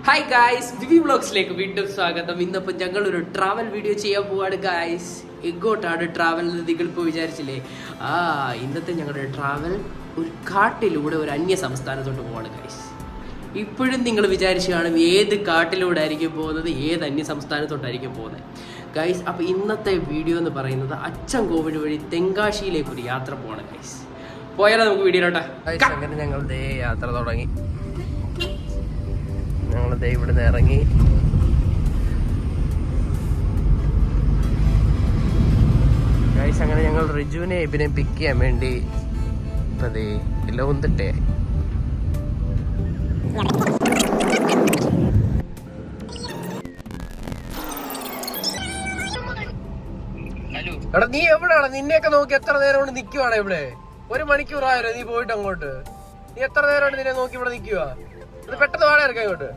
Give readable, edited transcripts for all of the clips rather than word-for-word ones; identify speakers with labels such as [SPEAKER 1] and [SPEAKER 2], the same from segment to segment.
[SPEAKER 1] Hi guys, വിവി വ്ളോഗ്സിലേക്ക് വീണ്ടും സ്വാഗതം. ഇന്നിപ്പോൾ ഞങ്ങളൊരു ട്രാവൽ വീഡിയോ ചെയ്യാൻ പോവാണ് ഗായ്സ്. എങ്ങോട്ടാണ് ട്രാവൽ എന്ന് നിങ്ങളിപ്പോൾ വിചാരിച്ചില്ലേ? ഇന്നത്തെ ഞങ്ങളുടെ ട്രാവൽ ഒരു കാട്ടിലൂടെ ഒരു അന്യ സംസ്ഥാനത്തോട്ട് പോവാണ് ഗായ്സ്. ഇപ്പോഴും നിങ്ങൾ വിചാരിച്ചു കാണും ഏത് കാട്ടിലൂടെ ആയിരിക്കും പോകുന്നത്, ഏത് അന്യ സംസ്ഥാനത്തോട്ടായിരിക്കും പോകുന്നത് ഗായ്സ്. അപ്പോൾ ഇന്നത്തെ വീഡിയോ എന്ന് പറയുന്നത് അച്ചൻകോവിൽ വഴി തെങ്കാശിയിലേക്കൊരു യാത്ര പോവാണ് ഗായ്സ്. പോയാലോ നമുക്ക് വീഡിയോയിലോട്ടെ. അങ്ങനെ ഞങ്ങൾ യാത്ര തുടങ്ങി. ഞങ്ങളത് ഇവിടുന്ന് ഇറങ്ങി ഗൈസ്. അങ്ങനെ ഞങ്ങൾ റിജുവിനെ ഇവനെ പിക്ക് ചെയ്യാൻ വേണ്ടി അതെ ഇലവന്തിട്ടേ എടാ, നീ എവിടെയാണ്? നിന്നെയൊക്കെ നോക്കി എത്ര നേരം കൊണ്ട് നിക്കുവാണ് ഇവിടെ? 1 മണിക്കൂറായോ നീ പോയിട്ട് അങ്ങോട്ട്? നീ എത്ര നേരമാണ് നിന്നെ നോക്കി ഇവിടെ നിൽക്കുക? ഇത് പെട്ടെന്ന് വാടക ഇറക്കാം ഇങ്ങോട്ട്.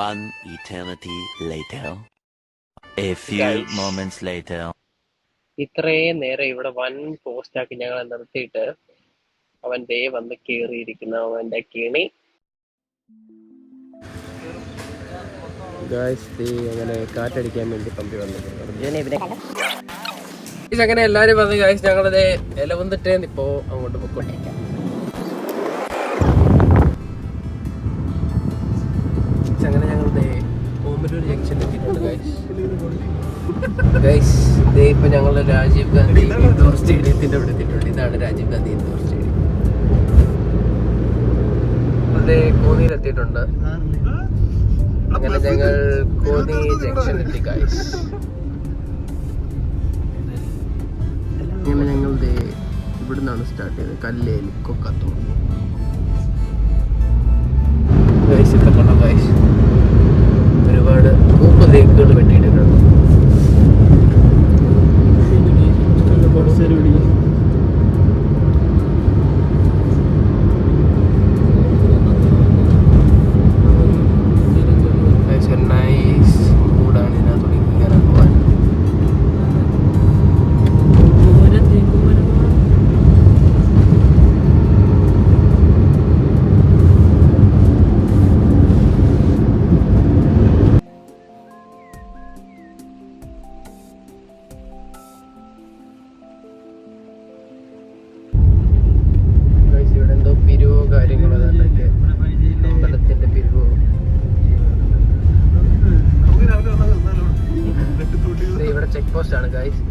[SPEAKER 2] One eternity later. A few moments later.
[SPEAKER 1] ഇത്രയും നേരം ഇവിടെ വൻ പോസ്റ്റാക്കി ഞങ്ങളെ നിർത്തിയിട്ട് അവൻ ദേ വന്ന് കേറിയിരിക്കുന്ന അവന്റെ കിണി. അങ്ങനെ കാറ്റടിക്കാൻ വേണ്ടി പമ്പി വന്നു. അങ്ങനെ എല്ലാരും വന്ന് ഗായ്സ് ഞങ്ങളത് ഇലവന്തിട്ടേന്ന് ഇപ്പോ അങ്ങോട്ട് പൊക്കോട്ടേക്കാം. അങ്ങനെ ഞങ്ങളുടെ ഓമലൂർ ജംഗ്ഷനിൽ എത്തിയിട്ടുണ്ട് ഗൈസ്. ഇതേ ഇപ്പൊ ഞങ്ങളുടെ രാജീവ് ഗാന്ധി ഇൻഡോർ സ്റ്റേഡിയത്തിന്റെ അവിടെ എത്തിയിട്ടുണ്ട്. ഇതാണ് രാജീവ് ഗാന്ധി ഇൻഡോർ സ്റ്റേഡിയം. അതേ കോന്നിയിലെത്തിയിട്ടുണ്ട്. അങ്ങനെ ഞങ്ങൾ കോന്നി ജംഗ്ഷൻ എത്തി ഗൈസ്. അങ്ങനെ ഞങ്ങളുടെ ഇവിടുന്നാണ് സ്റ്റാർട്ട് ചെയ്തത്, കല്ലേലി കൊക്കത്തോട് ഗൈസ്. ഇപ്പൊ കണ്ടോ ഗൈസ്, ഒരുപാട് പൂപ്പ് തേക്കുകൾ വെട്ടിയിട്ടുണ്ട്. ചെക്ക് പോസ്റ്റ് ആണ് ഗൈസ്.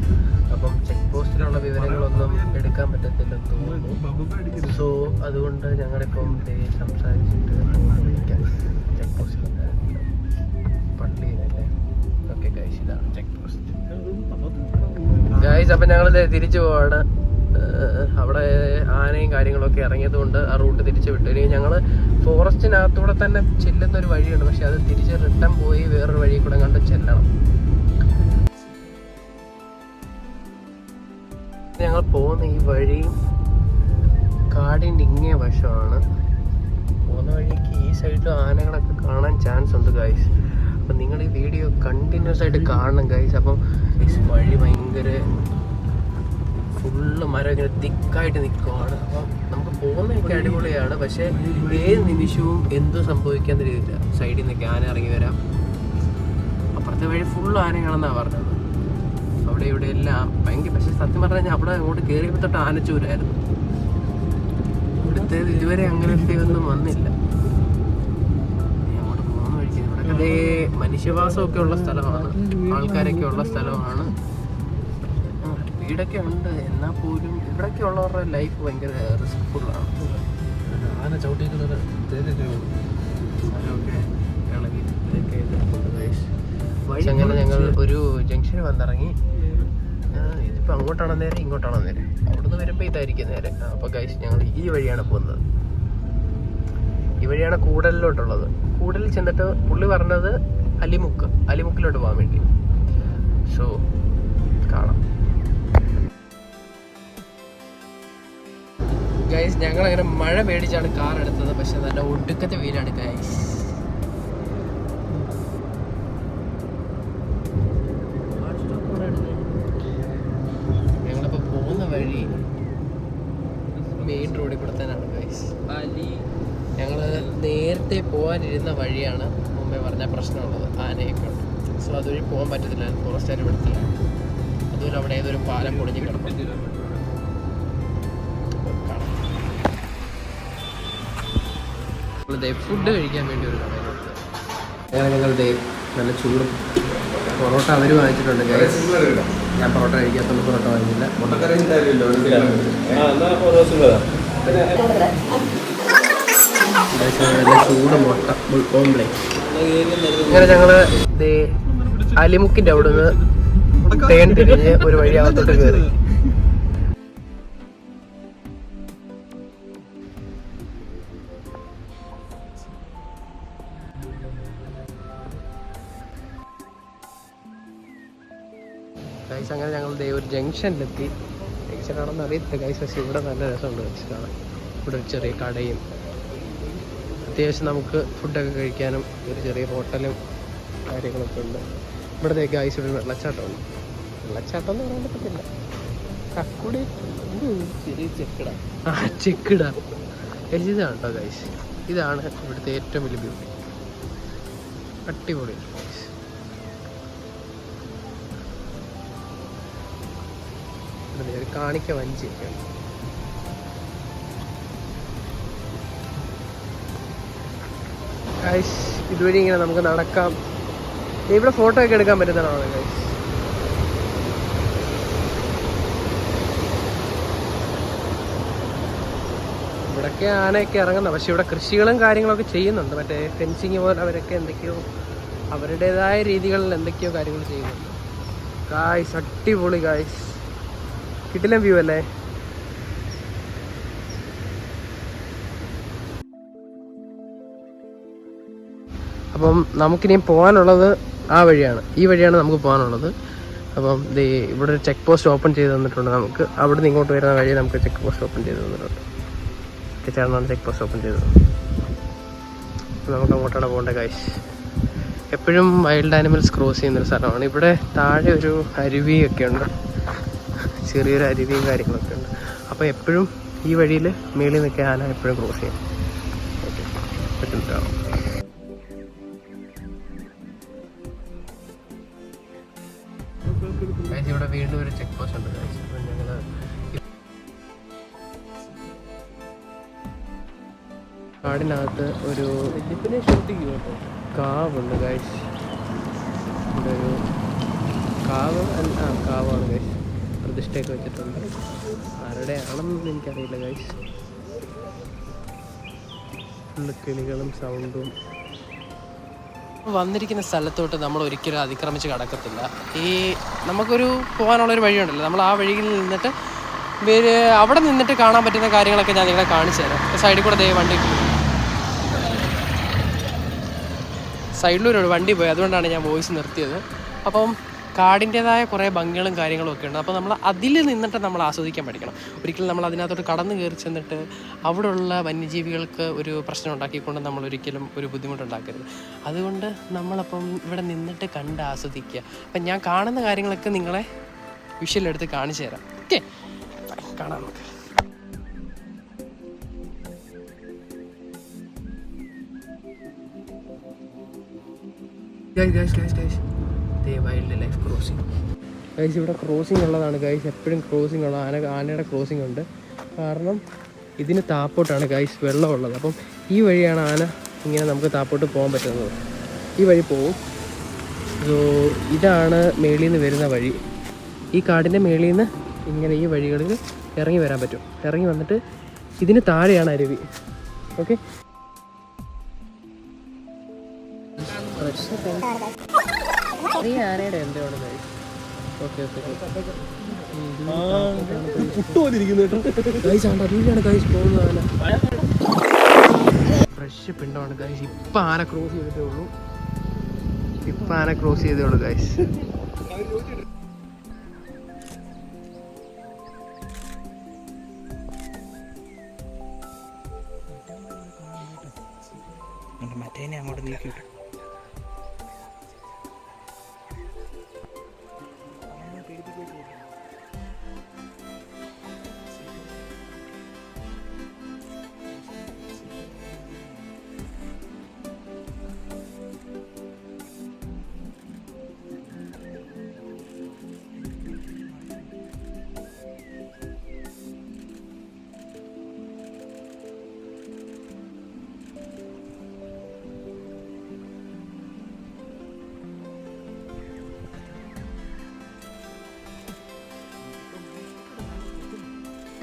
[SPEAKER 1] അപ്പം ചെക്ക് പോസ്റ്റിലുള്ള വിവരങ്ങളൊന്നും എടുക്കാൻ പറ്റത്തില്ലെന്ന് തോന്നുന്നു. സോ അതുകൊണ്ട് ഞങ്ങളിപ്പം സംസാരിച്ചിട്ട് ചെക്ക് പോസ്റ്റിലൊക്കെ പള്ളിയിലല്ലേ. ഓക്കെ ഗൈസ്, ഇതാണ് ചെക്ക് പോസ്റ്റ് ഗൈസ്. അപ്പം ഞങ്ങൾ തിരിച്ചു പോവാണ്. അവിടെ ആനയും കാര്യങ്ങളൊക്കെ ഇറങ്ങിയത് കൊണ്ട് ആ റൂട്ട് തിരിച്ചു വിട്ടു. ഇനി ഞങ്ങൾ ഫോറസ്റ്റിനകത്തൂടെ തന്നെ ചെല്ലുന്നൊരു വഴിയുണ്ട്, പക്ഷെ അത് തിരിച്ച് റിട്ടേൺ പോയി വേറൊരു വഴി കൂടെ കണ്ട് ചെല്ലണം. ഞങ്ങൾ പോകുന്ന ഈ വഴി കാടിൻ്റെ ഇങ്ങേ വശമാണ്. പോകുന്ന വഴിക്ക് ഈ സൈഡിലും ആനകളൊക്കെ കാണാൻ ചാൻസ് ഉണ്ട് ഗൈസ്. അപ്പം നിങ്ങൾ ഈ വീഡിയോ കണ്ടിന്യൂസ് ആയിട്ട് കാണണം ഗൈസ്. അപ്പം വഴി ഭയങ്കര ഫുള്ള് മരം ഇങ്ങനെ തിക്കായിട്ട് നിൽക്കുവാണ്. അപ്പം നമുക്ക് പോകുന്നതൊക്കെ അടിപൊളിയാണ്, പക്ഷേ ഏത് നിമിഷവും എന്തും സംഭവിക്കാത്ത രീതിയില്ല. സൈഡിൽ നിന്നൊക്കെ ആന ഇറങ്ങി വരാം. അപ്പുറത്തെ വഴി ഫുള്ള് ആനയാണെന്നാണ് പറഞ്ഞത്. അവിടെ ഇവിടെ എല്ലാം ഭയങ്കര, പക്ഷെ സത്യം പറഞ്ഞു കഴിഞ്ഞാൽ അവിടെ അങ്ങോട്ട് കയറിയപ്പോൾ തൊട്ട് ആനച്ചൂരായിരുന്നു. ഇവിടുത്തെ ഇതുവരെ അങ്ങനത്തെ ഒന്നും വന്നില്ല. അങ്ങോട്ട് പോകുന്ന വഴിക്ക് ഇവിടെ അതേ മനുഷ്യവാസമൊക്കെ ഉള്ള സ്ഥലമാണ്, ആൾക്കാരൊക്കെ ഉള്ള സ്ഥലമാണ്, വീടൊക്കെ ഉണ്ട്. എന്നാൽ പോലും ഇവിടെയൊക്കെ ഉള്ളവരുടെ ലൈഫ് ഭയങ്കര റിസ്ക്ഫുള്ളാണ്. ആന ചവിട്ടിക്കുന്നത് അങ്ങനെ ഞങ്ങൾ ഒരു ജംഗ്ഷനിൽ വന്നിറങ്ങി. ഇതിപ്പോൾ അങ്ങോട്ടാണോ നേരെ ഇങ്ങോട്ടാണോ നേരെ? അവിടുന്ന് വരുമ്പോൾ ഇതായിരിക്കും നേരെ. അപ്പോൾ ഗൈസ് ഞങ്ങൾ ഈ വഴിയാണ് പോകുന്നത്. ഈ വഴിയാണ് കൂടലിലോട്ടുള്ളത്. കൂടലിൽ ചെന്നിട്ട് പുള്ളി പറഞ്ഞത് അലിമുക്കിലോട്ട് പോകാൻ വേണ്ടി. സോ കാണാം ഗൈസ്. ഞങ്ങളങ്ങനെ മഴ പേടിച്ചാണ് കാർ എടുത്തത്, പക്ഷെ നല്ല ഒടുക്കത്തെ വെയിലാണ് ഗൈസ്. വഴി മെയിൻ റോഡിൽ കൂടെ തന്നെയാണ് ഗൈസ്. ഞങ്ങൾ നേരത്തെ പോകാനിരുന്ന വഴിയാണ് മുമ്പേ പറഞ്ഞ പ്രശ്നമുള്ളത്, ആനയൊക്കെ ഉണ്ട്. സോ അതുവഴി പോകാൻ പറ്റത്തില്ല, ഫോറസ്റ്റുകാർ വിടത്തില്ല. അതുപോലെ അവിടെ ഏതൊരു പാലം പൊളിഞ്ഞ് കിടപ്പുണ്ട്. ഫുഡ് കഴിക്കാൻ വേണ്ടി ഒരു കടയിലുണ്ട്. അങ്ങനെ ഞങ്ങൾ നല്ല ചൂടും പൊറോട്ട അവർ വാങ്ങിച്ചിട്ടുണ്ട് ഗൈസ്. ഞാൻ പൊറോട്ട കഴിക്കാത്തതുകൊണ്ട് പൊറോട്ട വാങ്ങിയില്ല. ചൂട് മുട്ട ഓംപ്ലേറ്റ്. അങ്ങനെ ഞങ്ങൾ അലിമുക്കിൻ്റെ അവിടെ നിന്ന് തേൻ തിരിഞ്ഞ് ഒരു വഴി അകത്തോട്ട് കയറി. ഗൈസ് അങ്ങനെ ഞങ്ങൾ ഒരു ജംഗ്ഷനിലെത്തി. ജംഗ്ഷനാണെന്ന് അറിയത്തില്ല ഗൈസ്, പക്ഷേ ഇവിടെ നല്ല രസമുണ്ട് ഗൈസ് കാണാൻ. ഇവിടെ ഒരു ചെറിയ കടയും അത്യാവശ്യം നമുക്ക് ഫുഡൊക്കെ കഴിക്കാനും ഒരു ചെറിയ ഹോട്ടലും കാര്യങ്ങളൊക്കെ ഉണ്ട്. ഇവിടുത്തെ ഗൈസ് ഒരു വെള്ളച്ചാട്ടമുണ്ട്. വെള്ളച്ചാട്ടം എന്ന് പറയാൻ പറ്റത്തില്ല, കക്കുടി ചെറിയ ചെക്കിട. ചെക്കിട ഇതാണ് കേട്ടോ ഗൈസ്. ഇതാണ് ഇവിടുത്തെ ഏറ്റവും വലിയ ബ്യൂട്ടി. അടിപൊളി ഗൈസ്. ഒരു കാണിക്ക വഞ്ചിയൊക്കെയാണ്. ഗൈസ് ഇതുവഴി ഇങ്ങനെ നമുക്ക് നടക്കാം. ഇവിടെ ഫോട്ടോ ഒക്കെ എടുക്കാൻ പറ്റുന്നതാണ് ഗൈസ്. ഇവിടൊക്കെ ആനയൊക്കെ ഇറങ്ങുന്ന, പക്ഷെ ഇവിടെ കൃഷികളും കാര്യങ്ങളൊക്കെ ചെയ്യുന്നുണ്ട്. മറ്റേ ഫെൻസിങ് പോലെ അവരൊക്കെ എന്തൊക്കെയോ അവരുടേതായ രീതികളിൽ എന്തൊക്കെയോ കാര്യങ്ങൾ ചെയ്യുന്നുണ്ട്. ഗൈസ് അടിപൊളി ഗൈസ്, കിടിലൻ വ്യൂ അല്ലേ? അപ്പം നമുക്കിനിയും പോകാനുള്ളത് ആ വഴിയാണ്, ഈ വഴിയാണ് നമുക്ക് പോകാനുള്ളത്. അപ്പം ഇവിടെ ഒരു ചെക്ക് പോസ്റ്റ് ഓപ്പൺ ചെയ്ത് തന്നിട്ടുണ്ട് നമുക്ക്. അവിടെ നിന്ന് ഇങ്ങോട്ട് വരുന്ന വഴി നമുക്ക് ചെക്ക് പോസ്റ്റ് ഓപ്പൺ ചെയ്ത് തന്നിട്ടുണ്ട്. ചേട്ടനാണ് ചെക്ക് പോസ്റ്റ് ഓപ്പൺ ചെയ്തത്. നമുക്ക് അങ്ങോട്ടാണ് പോകേണ്ടത് ഗൈസ്. എപ്പോഴും വൈൽഡ് ആനിമൽസ് ക്രോസ് ചെയ്യുന്നൊരു സ്ഥലമാണ്. ഇവിടെ താഴെ ഒരു അരുവിയൊക്കെ ഉണ്ട്, ചെറിയൊരു അരുവിയും കാര്യങ്ങളൊക്കെ ഉണ്ട്. അപ്പോൾ എപ്പോഴും ഈ വഴിയിൽ മേളിൽ നിൽക്കുക ആന എപ്പോഴും ക്രോസ് ചെയ്യും. ഓക്കെ പറ്റുന്നതാണ്. ഇവിടെ വീണ്ടും ഒരു ചെക്ക് പോസ്റ്റ് ഉണ്ട്. ഞങ്ങൾ കാടിനകത്ത് ഒരു കാവുണ്ട് ഗൈസ്. ഇവിടെ ഒരു കാവാണ് ഗൈസ്. പ്രതിഷ്ഠയൊക്കെ വെച്ചിട്ടുണ്ട്. ആരുടെ ആണെന്നൊന്നും എനിക്കറിയില്ല ഗൈസ്. ഫുള്ള് കിളികളും സൗണ്ടും. വന്നിരിക്കുന്ന സ്ഥലത്തോട്ട് നമ്മൾ ഒരിക്കലും അതിക്രമിച്ച് കടക്കത്തില്ല. നമുക്കൊരു പോകാനുള്ളൊരു വഴിയുണ്ടല്ലോ, നമ്മൾ ആ വഴിയിൽ നിന്നിട്ട് അവിടെ നിന്നിട്ട് കാണാൻ പറ്റുന്ന കാര്യങ്ങളൊക്കെ ഞാൻ നിങ്ങളെ കാണിച്ചു തരാം. സൈഡിൽ കൂടെ വണ്ടി സൈഡിലൊരു വണ്ടി പോയി, അതുകൊണ്ടാണ് ഞാൻ വോയിസ് നിർത്തിയത്. അപ്പം കാടിൻ്റേതായ കുറേ ഭംഗികളും കാര്യങ്ങളും ഒക്കെ ഉണ്ട്. അപ്പോൾ നമ്മൾ അതിൽ നിന്നിട്ട് നമ്മൾ ആസ്വദിക്കാൻ പഠിക്കണം. ഒരിക്കലും നമ്മൾ അതിനകത്തോട്ട് കടന്നു കയറി ചെന്നിട്ട് അവിടെയുള്ള വന്യജീവികൾക്ക് ഒരു പ്രശ്നം ഉണ്ടാക്കിക്കൊണ്ട് നമ്മൾ ഒരിക്കലും ഒരു ബുദ്ധിമുട്ടുണ്ടാക്കരുത്. അതുകൊണ്ട് നമ്മളപ്പം ഇവിടെ നിന്നിട്ട് കണ്ട് ആസ്വദിക്കുക. അപ്പം ഞാൻ കാണുന്ന കാര്യങ്ങളൊക്കെ നിങ്ങളെ വിഷ്വലെടുത്ത് കാണിച്ചു തരാം. ഓക്കെ, കാണാം നമുക്ക്. Wild life crossing guys. ഇവിടെ ക്രോസിംഗ് ഉള്ളതാണ് ഗൈസ്, എപ്പോഴും ക്രോസിംഗ് ഉള്ള ആനയുടെ ക്രോസിംഗ് ഉണ്ട്. കാരണം ഇതിന് താപ്പോട്ടാണ് ഗൈസ് വെള്ളമുള്ളത്. അപ്പം ഈ വഴിയാണ് ആന ഇങ്ങനെ നമുക്ക് താപ്പോട്ട് പോകാൻ പറ്റുന്നത്. ഈ വഴി പോവും. സോ ഇതാണ് മേളിൽ നിന്ന് വരുന്ന വഴി. ഈ കാടിൻ്റെ മേളിൽ നിന്ന് ഇങ്ങനെ ഈ വഴികളിൽ ഇറങ്ങി വരാൻ പറ്റും. ഇറങ്ങി വന്നിട്ട് ഇതിന് താഴെയാണ് അരുവി. ഓക്കെ, ഈ ആനയുടെ എന്താണ് ഗൈസ്. ഓക്കെ ഗൈസ് ആണ് അതിലാണ് ഗൈസ് പോകുന്നത് ആന. ഫ്രഷ് പിണ്ടമാണ് ഗൈസ്. ഇപ്പം ആന ക്രോസ് ചെയ്തിട്ടേ ഉള്ളൂ. ഗൈസ്. മറ്റേനെ അങ്ങോട്ട് നീക്കിയിട്ട്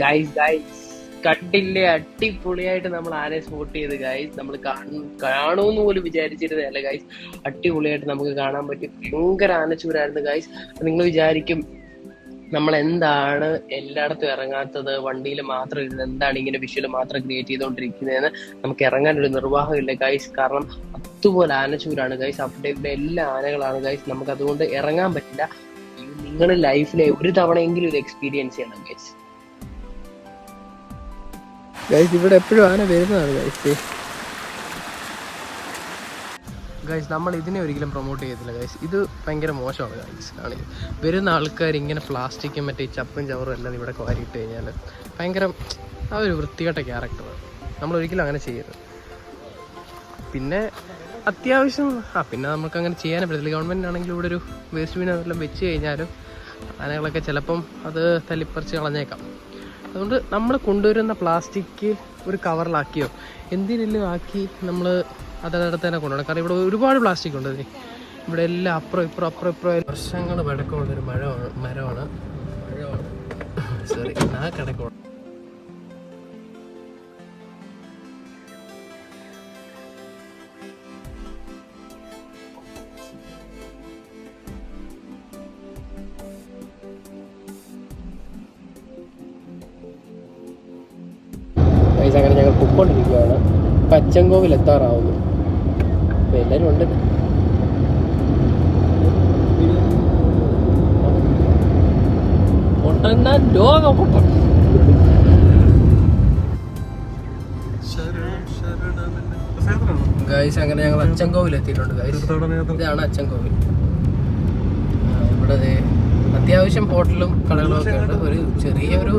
[SPEAKER 1] ഗൈസ് കണ്ടില്ലേ, അടിപൊളിയായിട്ട് നമ്മൾ ആനയെ സ്പോട്ട് ചെയ്ത് ഗൈസ്. നമ്മൾ കാണുമെന്ന് പോലും വിചാരിച്ചിരുന്നതല്ല ഗൈസ്. അടിപൊളിയായിട്ട് നമുക്ക് കാണാൻ പറ്റി. ഭയങ്കര ആനച്ചൂരായിരുന്നു ഗൈസ്. നിങ്ങൾ വിചാരിക്കും നമ്മൾ എന്താണ് എല്ലായിടത്തും ഇറങ്ങാത്തത്, വണ്ടിയിൽ മാത്രം ഇരുന്ന് എന്താണ് ഇങ്ങനെ വിഷ്വൽ മാത്രം ക്രിയേറ്റ് ചെയ്തുകൊണ്ടിരിക്കുന്നതെന്ന്. നമുക്ക് ഇറങ്ങാനൊരു നിർവാഹമില്ല ഗൈസ്, കാരണം അതുപോലെ ആനച്ചൂരാണ് ഗൈസ്. അവിടെ ഇവിടെ എല്ലാ ആനകളാണ് ഗൈസ്. നമുക്ക് അതുകൊണ്ട് ഇറങ്ങാൻ പറ്റില്ല. നിങ്ങൾ ലൈഫിലെ ഒരു തവണയെങ്കിലും ഇത് എക്സ്പീരിയൻസ് ചെയ്യണം ഗൈസ്. ഗൈസ് ഇവിടെ എപ്പോഴും ആന വരുന്നതാണ് ഗൈസ്. നമ്മൾ ഇതിനെ ഒരിക്കലും പ്രൊമോട്ട് ചെയ്യത്തില്ല ഗൈസ്. ഇത് ഭയങ്കര മോശമാണ് ഗൈസ്. ആണ് വരുന്ന ആൾക്കാർ ഇങ്ങനെ പ്ലാസ്റ്റിക്കും മറ്റേ ചപ്പും ചവറും എല്ലാം ഇവിടെ വാരിയിട്ട് കഴിഞ്ഞാൽ ഭയങ്കര ആ ഒരു വൃത്തികെട്ട ക്യാരക്ടറാണ്. നമ്മൾ ഒരിക്കലും അങ്ങനെ ചെയ്യരുത്. പിന്നെ അത്യാവശ്യം പിന്നെ നമുക്ക് അങ്ങനെ ചെയ്യാനേ പറ്റത്തില്ല. ഗവൺമെൻറ് ആണെങ്കിൽ ഇവിടെ ഒരു വേസ്റ്റ് ബിൻ അതെല്ലാം വെച്ച് കഴിഞ്ഞാലും ആനകളൊക്കെ ചിലപ്പം അത് തല്ലിപ്പറിച്ച് കളഞ്ഞേക്കാം. അതുകൊണ്ട് നമ്മൾ കൊണ്ടുവരുന്ന പ്ലാസ്റ്റിക് ഒരു കവറിലാക്കിയോ എന്തിനെങ്കിലും ആക്കി നമ്മൾ അതടുത്ത് തന്നെ കൊണ്ടുപോകണം. കാരണം ഇവിടെ ഒരുപാട് പ്ലാസ്റ്റിക് ഉണ്ട്. ഇവിടെ എല്ലാം അപ്പുറം ഇപ്പുറം വർഷങ്ങൾ പഴക്കമുള്ളൊരു മരമാണ് സോറി ആ കിടക്കണം. അങ്ങനെ ഞങ്ങൾ പൊയ്ക്കൊണ്ടിരിക്കുകയാണ്. അച്ചൻകോവിൽ എത്താറാവുന്നു. അപ്പോൾ എല്ലാവരും ഉണ്ട്. ഗൈസ് അങ്ങനെ ഞങ്ങൾ അച്ചൻകോവിൽ എത്തിയിട്ടുണ്ട് ഗൈസ്. ഇതാണ് അച്ചൻകോവിൽ. ഇവിടെ അത്യാവശ്യം ഹോട്ടലും കടകളും ഒക്കെ ഉണ്ട്. ഒരു ചെറിയൊരു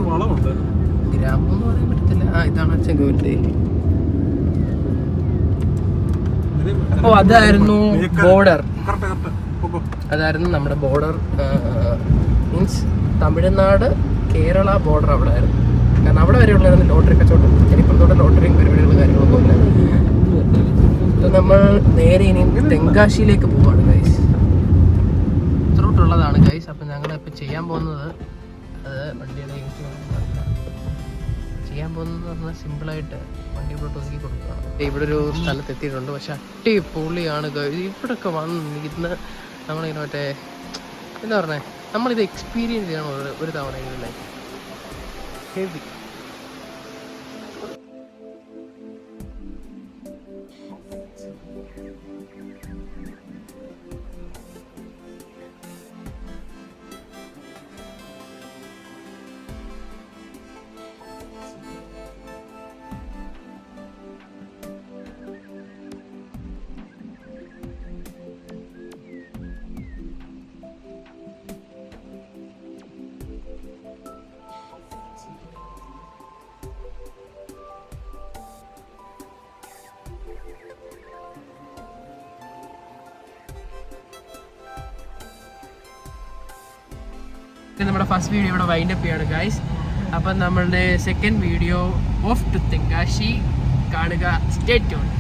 [SPEAKER 1] ഗ്രാമം എന്ന് പറയാൻ പറ്റത്തില്ല. ഇതാണ് അച്ചൻകോവിലിന്റെ. അപ്പോൾ അതായിരുന്നു ബോർഡർ. അതായിരുന്നു നമ്മുടെ border. Means Tamil Nadu Kerala border അവിടെ ആയിരുന്നു. കാരണം അവിടെ വരെ ഉള്ളായിരുന്നു ലോട്ടറി കച്ചവടം. ഇനിയിപ്പുറത്തോടെ ലോട്ടറിയും പരിപാടികളും കാര്യങ്ങളൊന്നുമില്ല. അപ്പോൾ നമ്മൾ നേരെ ഇനിയും തെങ്കാശിയിലേക്ക് പോവാണ് ഗൈസ്. ഇത്രൂട്ടുള്ളതാണ് ഗൈസ്. അപ്പം ഞങ്ങളിപ്പോൾ ചെയ്യാൻ പോകുന്നത് വണ്ടിയുടെ ചെയ്യാൻ പോകുന്നത് പറഞ്ഞാൽ സിമ്പിളായിട്ട് വണ്ടി ഇവിടെ ഒതുക്കി കൊടുക്കുകയാണ്. ഇവിടെ ഒരു സ്ഥലത്ത് എത്തിയിട്ടുണ്ട്. പക്ഷെ അടിപൊളിയാണ് ഗൈസ്. ഇവിടെയൊക്കെ വന്നിരുന്ന് നമ്മളിങ്ങനെ മറ്റേ എന്താ പറഞ്ഞേ, നമ്മളിത് എക്സ്പീരിയൻസ് ചെയ്യണം ഒരു തവണയെങ്കിലും ലൈഫ്. ഹെവി. നമ്മുടെ ഫസ്റ്റ് വീഡിയോ ഇവിടെ വൈൻഡ് അപ്പ് ചെയ്യാണ് ഗൈസ്. അപ്പം നമ്മളുടെ second video off to Tenkasi കാണുക. Stay tuned.